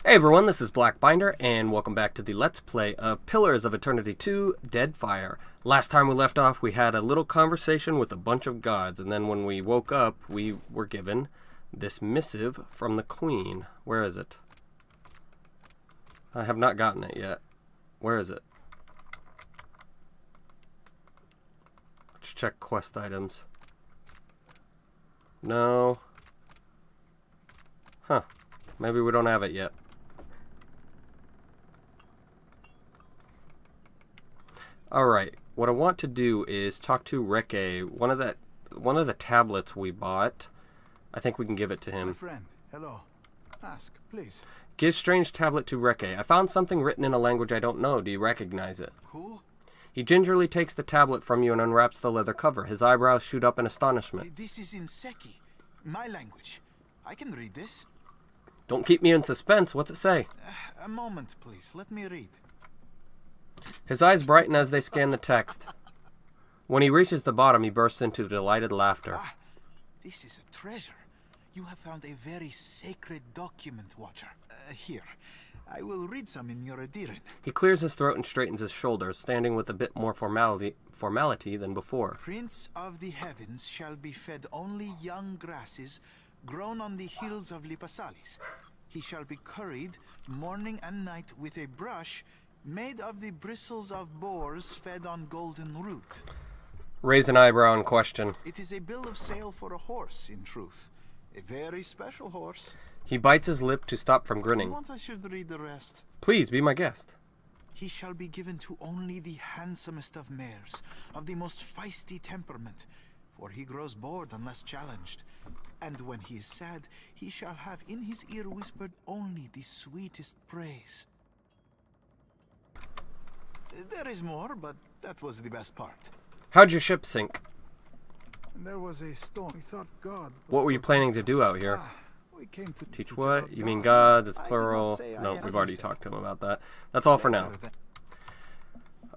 Hey everyone, this is Blackbinder, and welcome back to the Let's Play of Pillars of Eternity 2, Deadfire. Last time we left off, we had a little conversation with a bunch of gods, and then when we woke up, we were given this missive from the Queen. Where is it? I have not gotten it yet. Where is it? Let's check quest items. No. Huh. Maybe we don't have it yet. Alright, what I want to do is talk to Reke. One of the tablets we bought. I think we can give it to him. My friend, hello. Ask, please. Give strange tablet to Reke. I found something written in a language I don't know. Do you recognize it? Cool. He gingerly takes the tablet from you and unwraps the leather cover. His eyebrows shoot up in astonishment. This is in Seki, my language. I can read this. Don't keep me in suspense. What's it say? A moment, please. Let me read. His eyes brighten as they scan the text. When he reaches the bottom, he bursts into delighted laughter. Ah, this is a treasure. You have found a very sacred document, Watcher. Here, I will read some in your adherent. He clears his throat and straightens his shoulders, standing with a bit more formality than before. Prince of the heavens shall be fed only young grasses grown on the hills of Lipasalis. He shall be curried morning and night with a brush made of the bristles of boars fed on golden root. Raise an eyebrow and question. It is a bill of sale for a horse, in truth. A very special horse. He bites his lip to stop from I grinning. want I should read the rest. Please, be my guest. He shall be given to only the handsomest of mares, of the most feisty temperament, for he grows bored unless challenged. And when he is sad, he shall have in his ear whispered only the sweetest praise. There is more, but that was the best part. How'd your ship sink? There was a storm. We thought God. What were you planning to do out here? We came to Teach what? You mean gods? It's plural. No, we've already talked to him about that. That's all for now.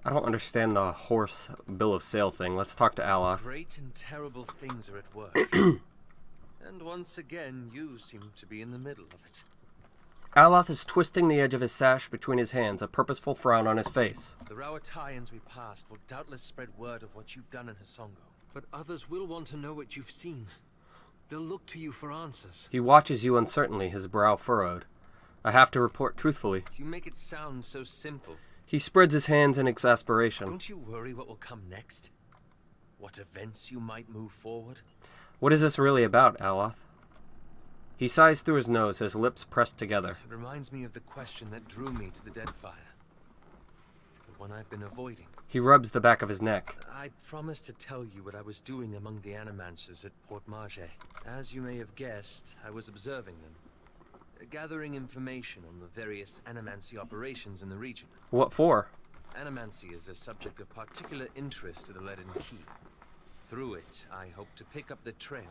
I don't understand the horse bill of sale thing. Let's talk to Aloth. Great and terrible things are at work. And once again, you seem to be in the middle of it. Aloth is twisting the edge of his sash between his hands, a purposeful frown on his face. The Rawatayans we passed will doubtless spread word of what you've done in Hasongo. But others will want to know what you've seen. They'll look to you for answers. He watches you uncertainly, his brow furrowed. I have to report truthfully. You make it sound so simple. He spreads his hands in exasperation. Don't you worry what will come next? What events you might move forward? What is this really about, Aloth? He sighs through his nose, his lips pressed together. It reminds me of the question that drew me to the Deadfire. The one I've been avoiding. He rubs the back of his neck. I promised to tell you what I was doing among the Animancers at Port Marge. As you may have guessed, I was observing them, gathering information on the various animancy operations in the region. What for? Animancy is a subject of particular interest to the Leaden Key. Through it, I hope to pick up the trail.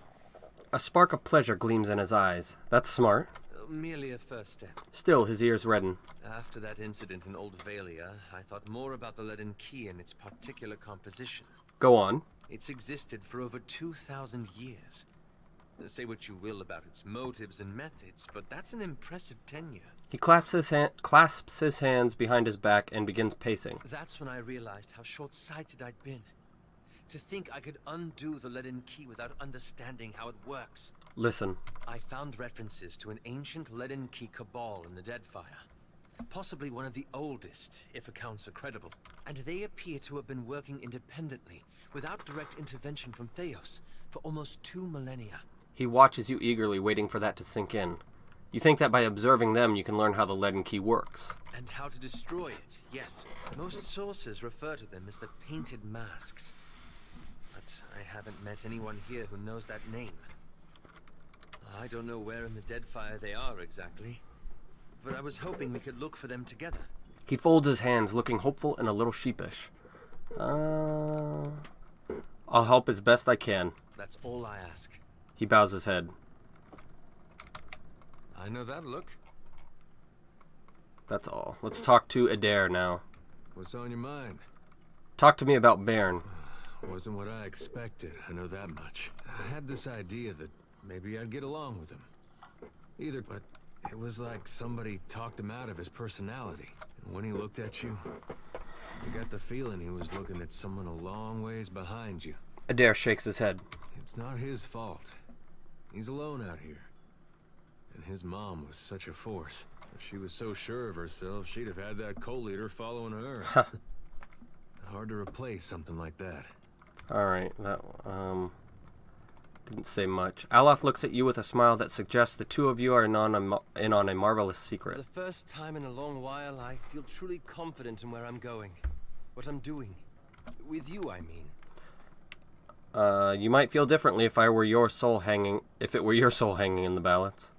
A spark of pleasure gleams in his eyes. That's smart. Merely a first step. Still, his ears redden. After that incident in Old Valia, I thought more about the Leaden Key and its particular composition. Go on. It's existed for over 2,000 years. Say what you will about its motives and methods, but that's an impressive tenure. He clasps his hands behind his back and begins pacing. That's when I realized how short-sighted I'd been. To think I could undo the Leaden Key without understanding how it works. Listen. I found references to an ancient Leaden Key cabal in the Deadfire. Possibly one of the oldest, if accounts are credible. And they appear to have been working independently, without direct intervention from Theos, for almost 2 millennia. He watches you eagerly, waiting for that to sink in. You think that by observing them, you can learn how the Leaden Key works. And how to destroy it, yes. Most sources refer to them as the Painted Masks. But I haven't met anyone here who knows that name. I don't know where in the Deadfire they are exactly, but I was hoping we could look for them together. He folds his hands, looking hopeful and a little sheepish. I'll help as best I can. That's all I ask. He bows his head. I know that look. That's all. Let's talk to Adair now. What's on your mind? Talk to me about Bairn. Wasn't what I expected, I know that much. I had this idea that maybe I'd get along with him. But It was like somebody talked him out of his personality. And when he looked at you, you got the feeling he was looking at someone a long ways behind you. Adair shakes his head. It's not his fault. He's alone out here. And his mom was such a force. If she was so sure of herself, she'd have had that cult leader following her. Hard to replace something like that. Alright, that, didn't say much. Aloth looks at you with a smile that suggests the two of you are in on a marvelous For secret. the first time in a long while, I feel truly confident in where I'm going. What I'm doing. With you, I mean. You might feel differently if it were your soul hanging in the balance.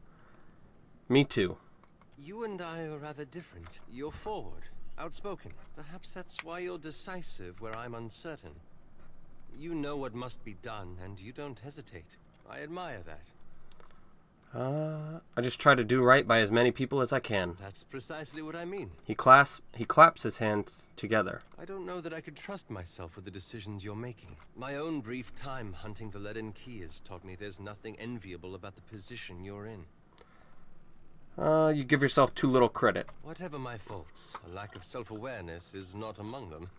Me too. You and I are rather different. You're forward, outspoken. Perhaps that's why you're decisive where I'm uncertain. You know what must be done, and you don't hesitate. I admire that. I just try to do right by as many people as I can. That's precisely what I mean. He claps his hands together. I don't know that I could trust myself with the decisions you're making. My own brief time hunting the leaden key has taught me there's nothing enviable about the position you're in. You give yourself too little credit. Whatever my faults, a lack of self-awareness is not among them.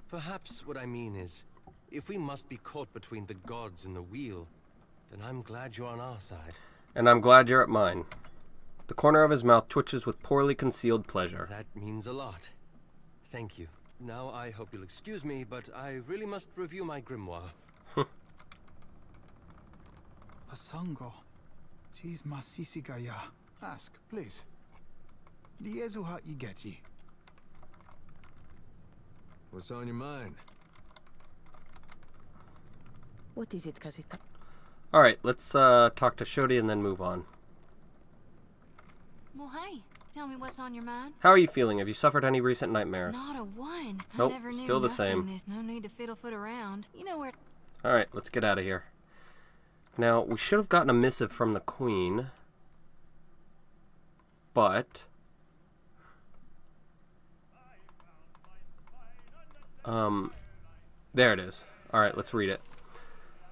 Perhaps what I mean is, if we must be caught between the gods and the wheel, then I'm glad you're on our side. And I'm glad you're at mine. The corner of his mouth twitches with poorly concealed pleasure. That means a lot. Thank you. Now I hope you'll excuse me, but I really must review my grimoire. Hasango. Tis masisigaya. Ask, please. Liezuha igeti. What's on your mind? What is it, Kazita? Alright, let's talk to Shodi and then move on. Well, hey, tell me what's on your mind. How are you feeling? Have you suffered any recent nightmares? Not a one. Nope, I never knew still the nothing. same. There's no need to fiddle-foot around. You know where... Alright, let's get out of here. Now, we should have gotten a missive from the Queen. But... there it is. Alright, let's read it.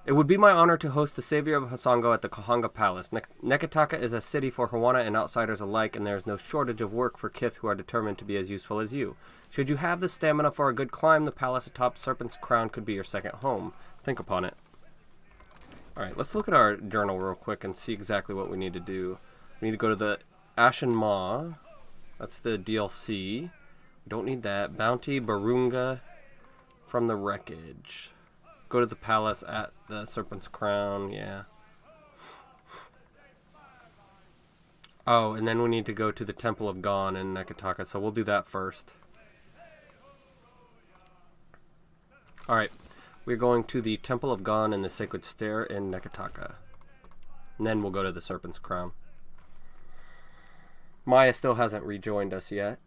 It would be my honor to host the Savior of Hasango at the Kahanga Palace. Neketaka is a city for Hawana and outsiders alike, and there is no shortage of work for Kith who are determined to be as useful as you. Should you have the stamina for a good climb, the palace atop Serpent's Crown could be your second home. Think upon it. Alright, let's look at our journal real quick and see exactly what we need to do. We need to go to the Ashen Maw. That's the DLC. We don't need that. Bounty, Barunga from the wreckage. Go to the palace at the Serpent's Crown, yeah. Oh, and then we need to go to the Temple of Gon in Neketaka, so we'll do that first. Alright, we're going to the Temple of Gon and the Sacred Stair in Neketaka. And then we'll go to the Serpent's Crown. Maya still hasn't rejoined us yet.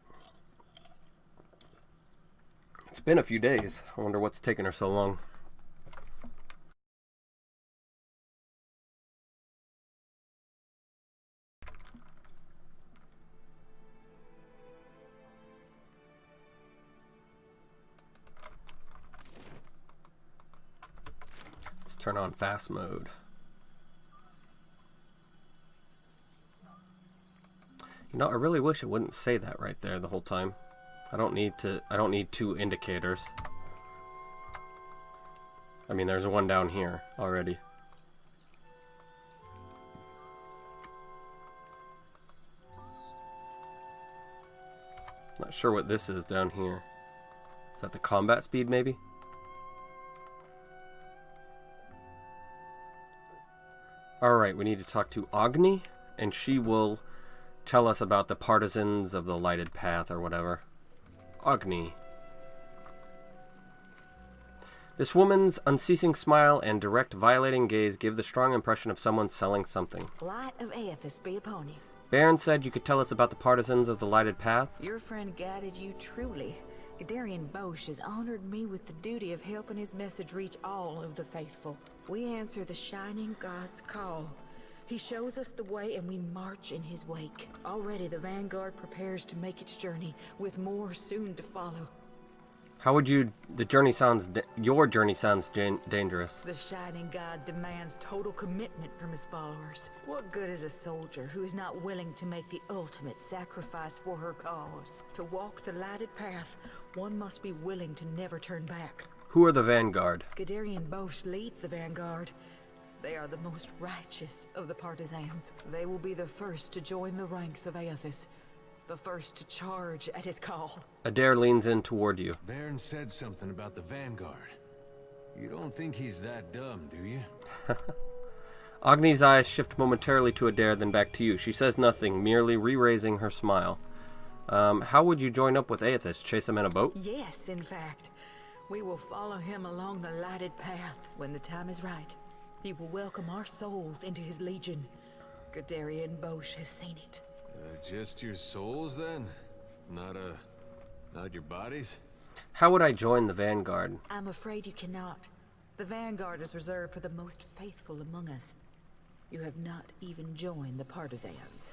It's been a few days. I wonder what's taking her so long. Let's turn on fast mode. You know, I really wish it wouldn't say that right there the whole time. I don't need two indicators. I mean, there's one down here already. Not sure what this is down here. Is that the combat speed, maybe? Alright, we need to talk to Agni, and she will tell us about the Partisans of the Lighted Path or whatever. Agni. This woman's unceasing smile and direct violating gaze give the strong impression of someone selling something. Light of Eothas be upon you. Baron said you could tell us about the Partisans of the Lighted Path. Your friend guided you truly. Gadarian Bosch has honored me with the duty of helping his message reach all of the faithful. We answer the Shining God's call. He shows us the way and we march in his wake. Already the vanguard prepares to make its journey, with more soon to follow. How would you... your journey sounds dangerous. The Shining God demands total commitment from his followers. What good is a soldier who is not willing to make the ultimate sacrifice for her cause? To walk the lighted path, one must be willing to never turn back. Who are the Vanguard? Gadarian Bosch leads the Vanguard. They are the most righteous of the Partisans. They will be the first to join the ranks of Eothas. The first to charge at his call. Adair leans in toward you. Baron said something about the Vanguard. You don't think he's that dumb, do you? Agni's eyes shift momentarily to Adair, then back to you. She says nothing, merely re-raising her smile. How would you join up with Eothas? Chase him in a boat? Yes, in fact. We will follow him along the lighted path. When the time is right, he will welcome our souls into his legion. Gadarian Bosch has seen it. Just your souls, then? Not your bodies? How would I join the Vanguard? I'm afraid you cannot. The Vanguard is reserved for the most faithful among us. You have not even joined the Partisans.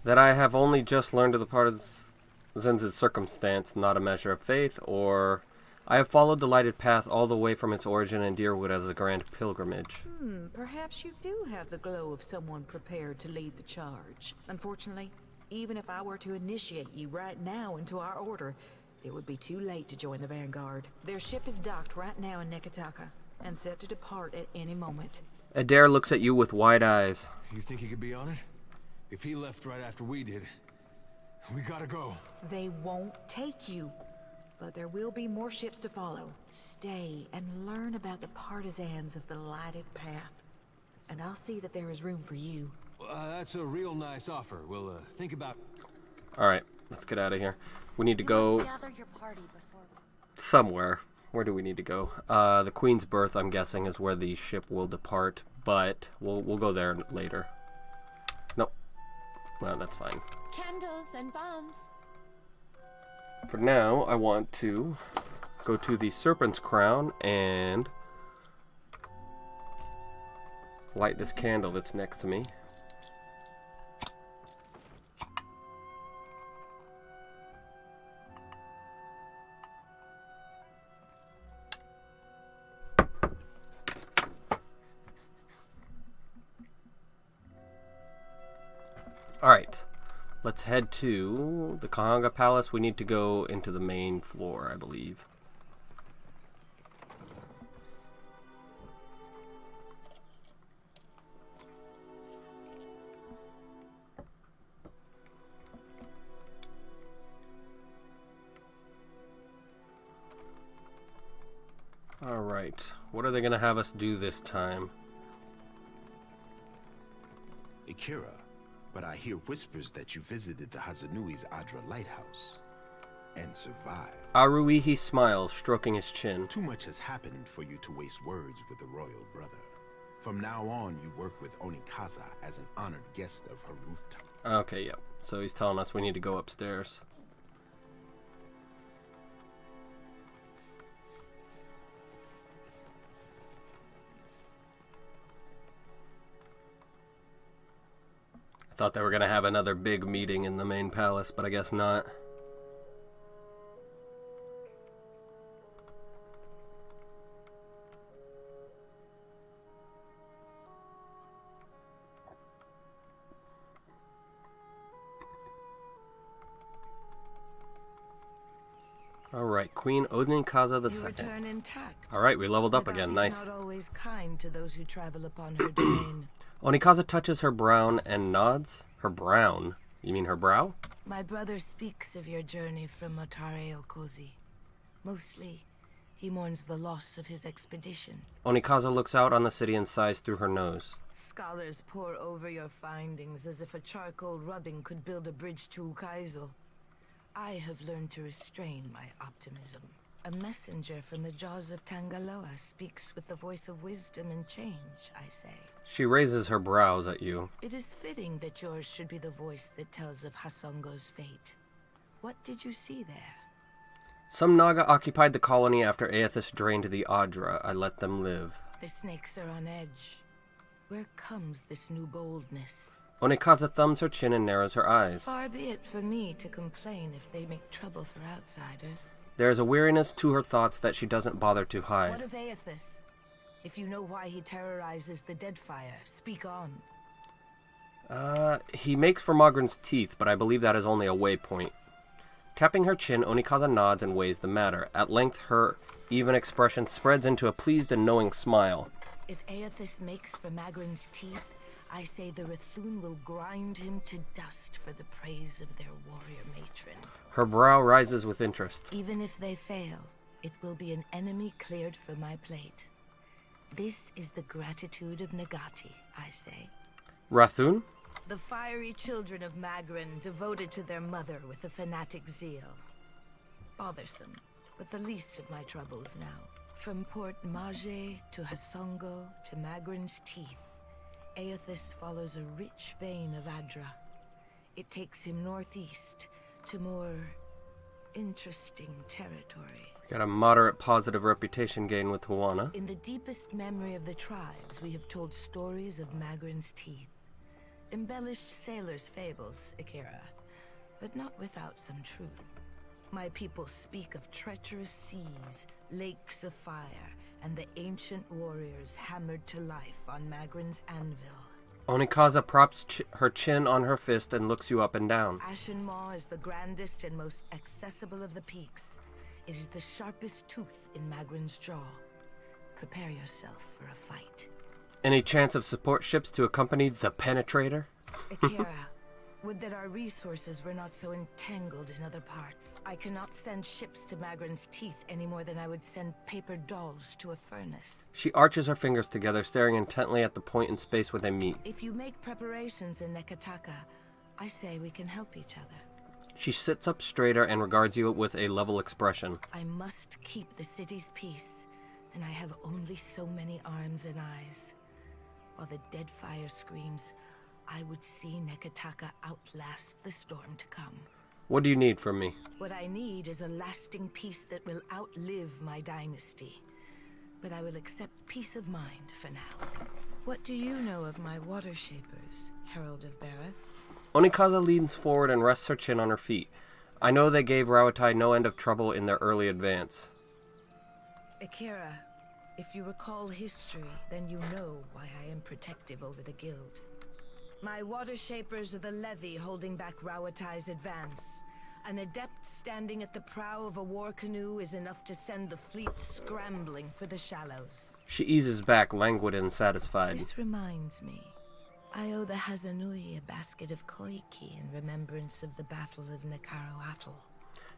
That I have only just learned of the Partisans' circumstance, not a measure of faith, or... I have followed the lighted path all the way from its origin in Deerwood as a grand pilgrimage. Perhaps you do have the glow of someone prepared to lead the charge. Unfortunately, even if I were to initiate you right now into our order, it would be too late to join the Vanguard. Their ship is docked right now in Neketaka, and set to depart at any moment. Adair looks at you with wide eyes. You think he could be on it? If he left right after we did, we gotta go. They won't take you. But there will be more ships to follow. Stay and learn about the Partisans of the lighted path. And I'll see that there is room for you. That's a real nice offer. We'll think about... Alright, let's get out of here. We need to go Gather your party before... somewhere. Where do we need to go? The Queen's Berth, I'm guessing, is where the ship will depart. But we'll go there later. Nope. Well, that's fine. Candles and bombs. For now, I want to go to the Serpent's Crown and light this candle that's next to me. Alright. Let's head to the Kahanga Palace. We need to go into the main floor, I believe. Alright, what are they going to have us do this time? Akira, but I hear whispers that you visited the Hazanui's Adra lighthouse and survived. Aruihi smiles, stroking his chin. Too much has happened for you to waste words with the royal brother. From now on, you work with Onikaza as an honored guest of her rooftop. Okay, yep. So he's telling us we need to go upstairs. I thought they were going to have another big meeting in the main palace, but I guess not. Alright, Queen Onikaza You II. return intact. Alright, we leveled up But again. that is Nice. not always kind to those who travel upon her domain. Onikaza touches her brown and nods. Her brown? You mean her brow? My brother speaks of your journey from Otare Okozi. Mostly, he mourns the loss of his expedition. Onikaza looks out on the city and sighs through her nose. Scholars pore over your findings as if a charcoal rubbing could build a bridge to Ukaizo. I have learned to restrain my optimism. A messenger from the jaws of Tangaloa speaks with the voice of wisdom and change, I say. She raises her brows at you. It is fitting that yours should be the voice that tells of Hasongo's fate. What did you see there? Some Naga occupied the colony after Eothas drained the Adra. I let them live. The snakes are on edge. Where comes this new boldness? Onikaza thumbs her chin and narrows her eyes. Far be it for me to complain if they make trouble for outsiders. There is a weariness to her thoughts that she doesn't bother to What hide. of Eothas? If you know why he terrorizes the Deadfire, speak on. He makes for Magrin's teeth, but I believe that is only a waypoint. Tapping her chin, Onikaza nods and weighs the matter. At length, her even expression spreads into a pleased and knowing smile. If Eothas makes for Magrin's teeth, I say the Rathun will grind him to dust for the praise of their warrior matron. Her brow rises with interest. Even if they fail, it will be an enemy cleared from my plate. This is the gratitude of Nagati, I say. Rathun? The fiery children of Magrin, devoted to their mother with a fanatic zeal. Bothersome, but the least of my troubles now. From Port Mage to Hasongo to Magrin's teeth, Eothas follows a rich vein of Adra. It takes him northeast to more interesting territory. Got a moderate positive reputation gain with Huana. In the deepest memory of the tribes, we have told stories of Magrin's teeth. Embellished sailors' fables, Akira, but not without some truth. My people speak of treacherous seas, lakes of fire, and the ancient warriors hammered to life on Magrin's anvil. Onikaza props her chin on her fist and looks you up and down. Ashen Maw is the grandest and most accessible of the peaks. It is the sharpest tooth in Magrin's jaw. Prepare yourself for a fight. Any chance of support ships to accompany the Penetrator? Akira, would that our resources were not so entangled in other parts. I cannot send ships to Magrin's teeth any more than I would send paper dolls to a furnace. She arches her fingers together, staring intently at the point in space where they meet. If you make preparations in Neketaka, I say we can help each other. She sits up straighter and regards you with a level expression. I must keep the city's peace, and I have only so many arms and eyes. While the Deadfire screams, I would see Neketaka outlast the storm to come. What do you need from me? What I need is a lasting peace that will outlive my dynasty. But I will accept peace of mind for now. What do you know of my water shapers, Herald of Bareth? Onikaza leans forward and rests her chin on her feet. I know they gave Rawatai no end of trouble in their early advance. Akira, if you recall history, then you know why I am protective over the guild. My water shapers are the levy holding back Rawatai's advance. An adept standing at the prow of a war canoe is enough to send the fleet scrambling for the shallows. She eases back, languid and satisfied. This reminds me. I owe the Hazanui a basket of koiki in remembrance of the Battle of Nekaroatl.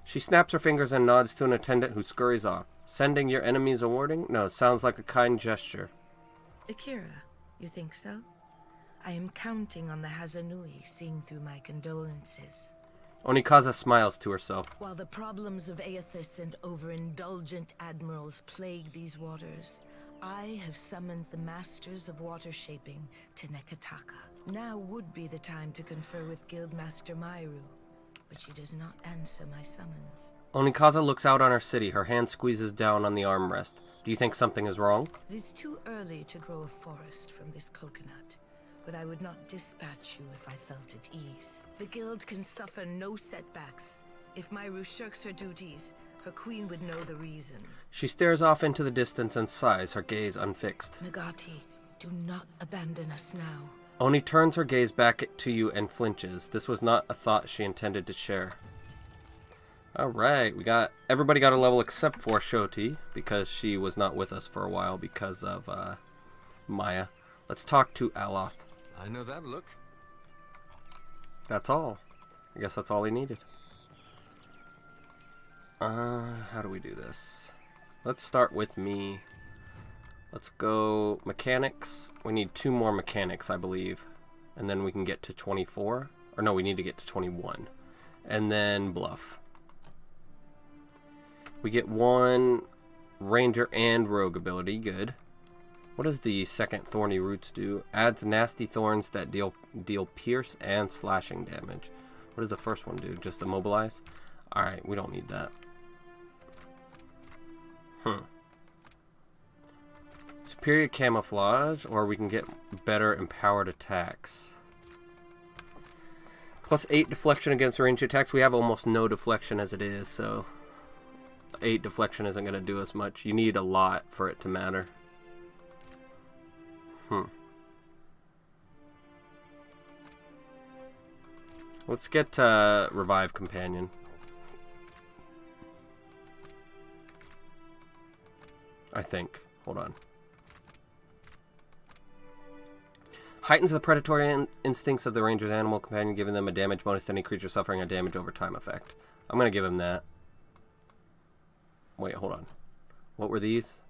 She snaps her fingers and nods to an attendant who scurries off. Sending your enemies a warning? No, sounds like a kind gesture. Akira, you think so? I am counting on the Hazanui seeing through my condolences. Onikaza smiles to herself. While the problems of Eothas and overindulgent admirals plague these waters, I have summoned the masters of water shaping to Neketaka. Now would be the time to confer with Guildmaster Mairu, but she does not answer my summons. Onikaza looks out on her city. Her hand squeezes down on the armrest. Do you think something is wrong? It is too early to grow a forest from this coconut, but I would not dispatch you if I felt at ease. The guild can suffer no setbacks. If Mairu shirks her duties, her queen would know the reason. She stares off into the distance and sighs, her gaze unfixed. Nagati, do not abandon us now. Oni turns her gaze back to you and flinches. This was not a thought she intended to share. Alright, everybody got a level except for Shoti, because she was not with us for a while because of Maya. Let's talk to Aloth. I know that look. That's all. I guess that's all he needed. How do we do this? Let's start with me. Let's go mechanics. We need 2 more mechanics, I believe. And then we can get to 24. Or no, we need to get to 21. And then bluff. We get 1 ranger and rogue ability. Good. What does the second thorny roots do? Adds nasty thorns that deal pierce and slashing damage. What does the first one do? Just immobilize? Alright, we don't need that. Superior camouflage, or we can get better empowered attacks. Plus 8 deflection against ranged attacks. We have almost no deflection as it is, so 8 deflection isn't going to do us much. You need a lot for it to matter. Let's get Revive Companion. I think. Hold on. Heightens the predatory instincts of the ranger's animal companion, giving them a damage bonus to any creature suffering a damage over time effect. I'm going to give him that. Wait, hold on. What were these?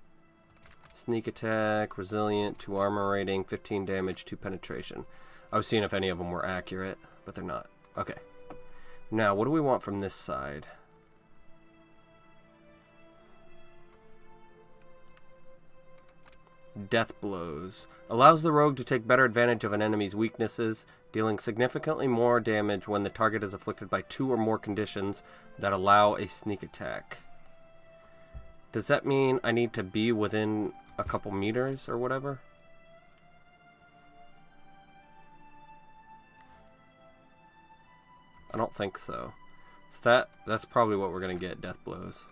Sneak attack, resilient, 2 armor rating, 15 damage, 2 penetration. I was seeing if any of them were accurate, but they're not. Okay. Now, what do we want from this side? Death Blows. Allows the rogue to take better advantage of an enemy's weaknesses, dealing significantly more damage when the target is afflicted by 2 or more conditions that allow a sneak attack. Does that mean I need to be within a couple meters or whatever? I don't think so. So that's probably what we're going to get, Death Blows.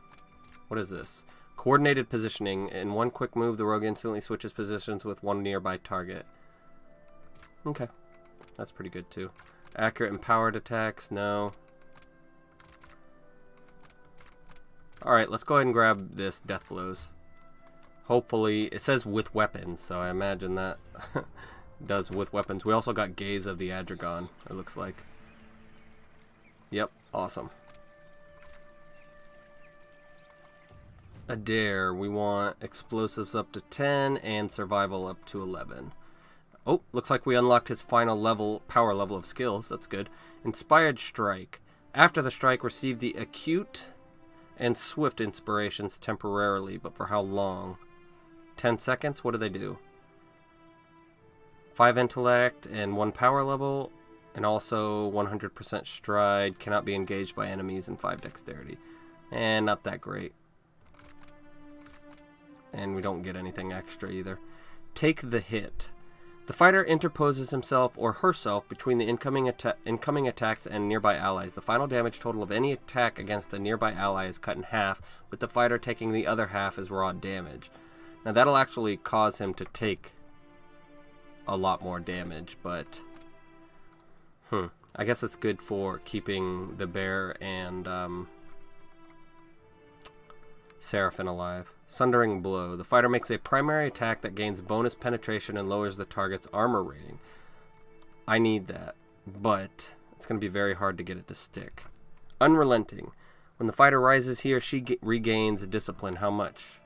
What is this? Coordinated positioning. In one quick move, the rogue instantly switches positions with one nearby target. Okay. That's pretty good, too. Accurate and powered attacks? No. Alright, let's go ahead and grab this Death Blows. Hopefully, it says with weapons, so I imagine that does with weapons. We also got Gaze of the Adragon, it looks like. Yep, awesome. Adair, we want explosives up to 10 and survival up to 11. Oh, looks like we unlocked his final power level of skills. That's good. Inspired Strike. After the strike, receive the acute and swift inspirations temporarily, but for how long? 10 seconds? What do they do? 5 intellect and 1 power level, and also 100% stride. Cannot be engaged by enemies and 5 dexterity. And not that great. And we don't get anything extra either. Take the hit. The fighter interposes himself or herself between the incoming attacks and nearby allies. The final damage total of any attack against the nearby ally is cut in half, with the fighter taking the other half as raw damage. Now that'll actually cause him to take a lot more damage, but I guess it's good for keeping the bear and Seraphim alive. Sundering Blow. The fighter makes a primary attack that gains bonus penetration and lowers the target's armor rating. I need that, but it's going to be very hard to get it to stick. Unrelenting. When the fighter rises, he or she regains discipline. How much?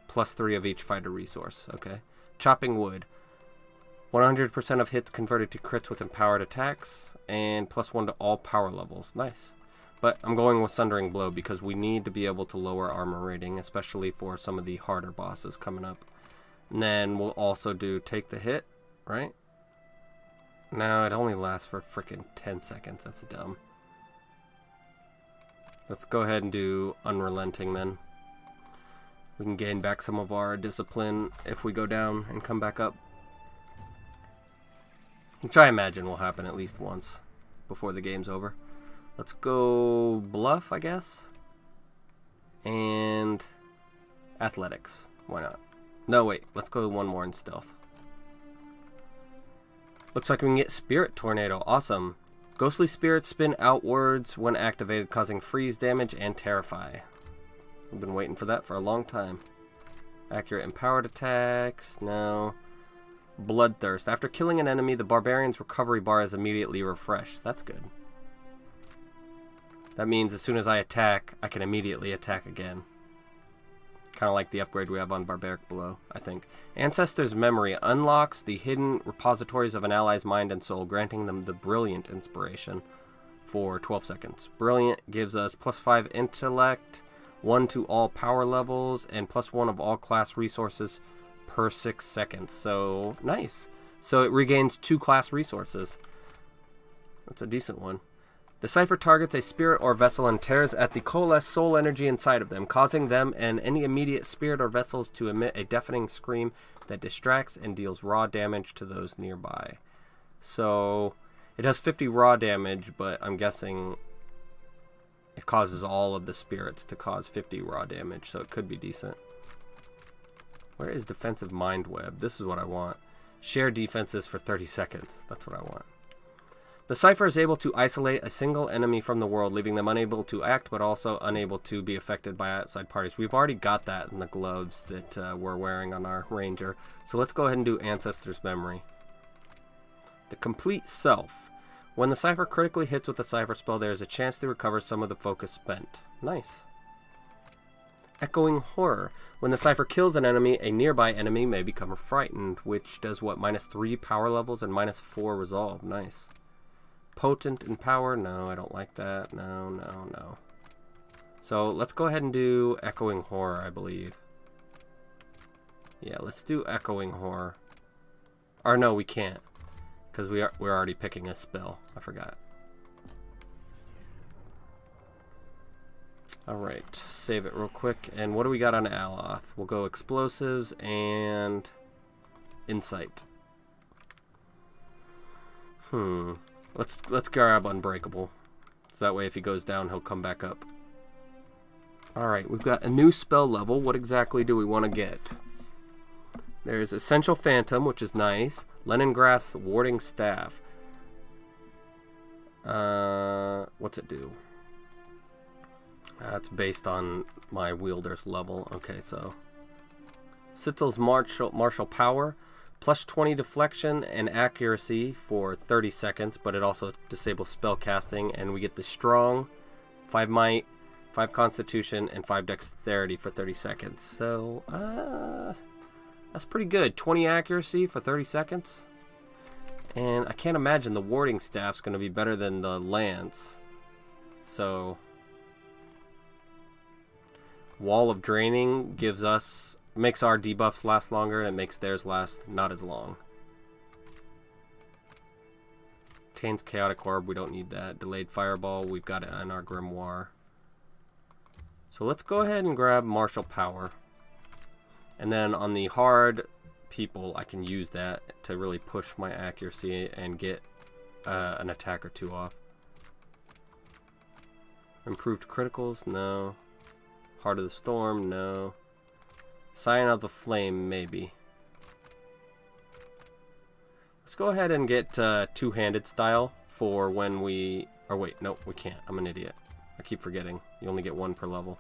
+3 of each fighter resource. Okay. Chopping Wood. 100% of hits converted to crits with empowered attacks, and +1 to all power levels. Nice. But I'm going with Sundering Blow because we need to be able to lower armor rating, especially for some of the harder bosses coming up. And then we'll also do Take the Hit, right? No, it only lasts for freaking 10 seconds. That's dumb. Let's go ahead and do Unrelenting then. We can gain back some of our discipline if we go down and come back up. Which I imagine will happen at least once before the game's over. Let's go Bluff, I guess. And Athletics. Why not? No, wait. Let's go one more in Stealth. Looks like we can get Spirit Tornado. Awesome. Ghostly Spirits spin outwards when activated, causing freeze damage and terrify. We've been waiting for that for a long time. Accurate and powered attacks. No. Bloodthirst. After killing an enemy, the barbarian's recovery bar is immediately refreshed. That's good. That means as soon as I attack, I can immediately attack again. Kind of like the upgrade we have on Barbaric Blow, I think. Ancestor's Memory unlocks the hidden repositories of an ally's mind and soul, granting them the Brilliant inspiration for 12 seconds. Brilliant gives us +5 intellect, 1 to all power levels, and +1 of all class resources per 6 seconds. So, nice. So it regains 2 class resources. That's a decent one. The cipher targets a spirit or vessel and tears at the coalesced soul energy inside of them, causing them and any immediate spirit or vessels to emit a deafening scream that distracts and deals raw damage to those nearby. So, it has 50 raw damage, but I'm guessing it it causes all of the spirits to cause 50 raw damage, so it could be decent. Where is defensive mind web? This is what I want. Share defenses for 30 seconds. That's what I want. The Cypher is able to isolate a single enemy from the world, leaving them unable to act, but also unable to be affected by outside parties. We've already got that in the gloves that we're wearing on our Ranger. So let's go ahead and do Ancestor's Memory. The Complete Self. When the Cypher critically hits with a Cypher spell, there is a chance to recover some of the focus spent. Nice. Echoing Horror. When the Cypher kills an enemy, a nearby enemy may become frightened, which does what? -3 power levels and -4 resolve. Nice. Potent in power? No, I don't like that. No, no, no. So let's go ahead and do Echoing Horror, I believe. Yeah, let's do Echoing Horror. Or no, we can't, because we're already picking a spell. I forgot. Alright, save it real quick. And what do we got on Aloth? We'll go Explosives and Insight. Let's grab Unbreakable. So that way if he goes down, he'll come back up. Alright, we've got a new spell level. What exactly do we want to get? There's Essential Phantom, which is nice. Leningrath's Warding Staff. What's it do? That's based on my wielder's level. Okay, so Sitzel's Martial Power. +20 deflection and accuracy for 30 seconds, but it also disables spell casting, and we get the strong, 5 might, 5 constitution, and 5 dexterity for 30 seconds. So, that's pretty good. 20 accuracy for 30 seconds. And I can't imagine the warding staff's going to be better than the lance. So, Wall of Draining makes our debuffs last longer, and it makes theirs last not as long. Kane's Chaotic Orb, we don't need that. Delayed Fireball, we've got it in our Grimoire. So let's go ahead and grab Martial Power. And then on the hard people, I can use that to really push my accuracy and get an attack or two off. Improved Criticals, no. Heart of the Storm, no. Scion of the Flame, maybe. Let's go ahead and get two-handed style for when we... Or wait, no, we can't. I'm an idiot. I keep forgetting. You only get 1 per level.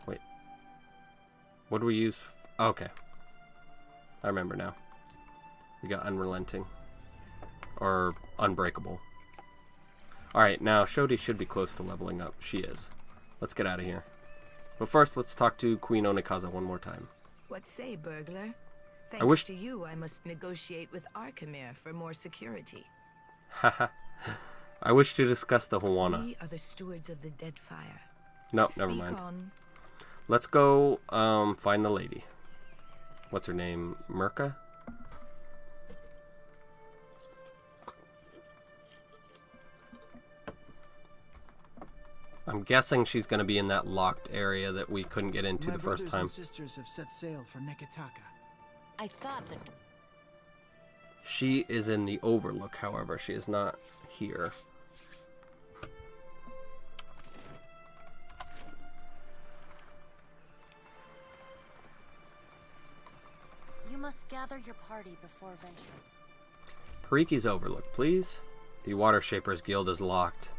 Wait. What do we use? Oh, okay. I remember now. We got Unrelenting. Or Unbreakable. Alright, now Shodi should be close to leveling up. She is. Let's get out of here. But first, let's talk to Queen Onikaza one more time. What say, burglar? Thanks to you, I must negotiate with Arkhamir for more security. Haha. I wish to discuss the Hawana. We are the stewards of the Deadfire. Nope, never mind. Let's go find the lady. What's her name? Mirka? I'm guessing she's going to be in that locked area that we couldn't get into the first time. My brothers and sisters have set sail for Neketaka. I thought that... She is in the Overlook, however. She is not here. You must gather your party before venturing. Pariki's Overlook, please. The Water Shapers Guild is locked.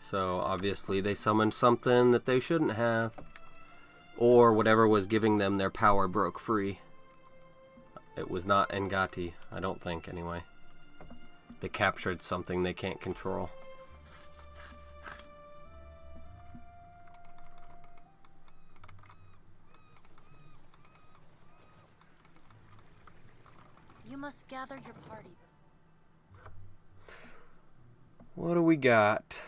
So, obviously, they summoned something that they shouldn't have. Or whatever was giving them their power broke free. It was not Engati, I don't think, anyway. They captured something they can't control. You must gather your party. What do we got?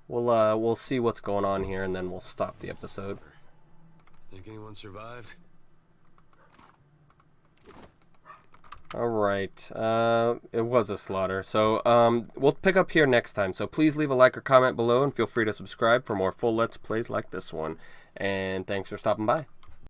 We'll see what's going on here, and then we'll stop the episode. Think anyone survived? Alright, it was a slaughter. So, we'll pick up here next time. So please leave a like or comment below, and feel free to subscribe for more full Let's Plays like this one. And thanks for stopping by.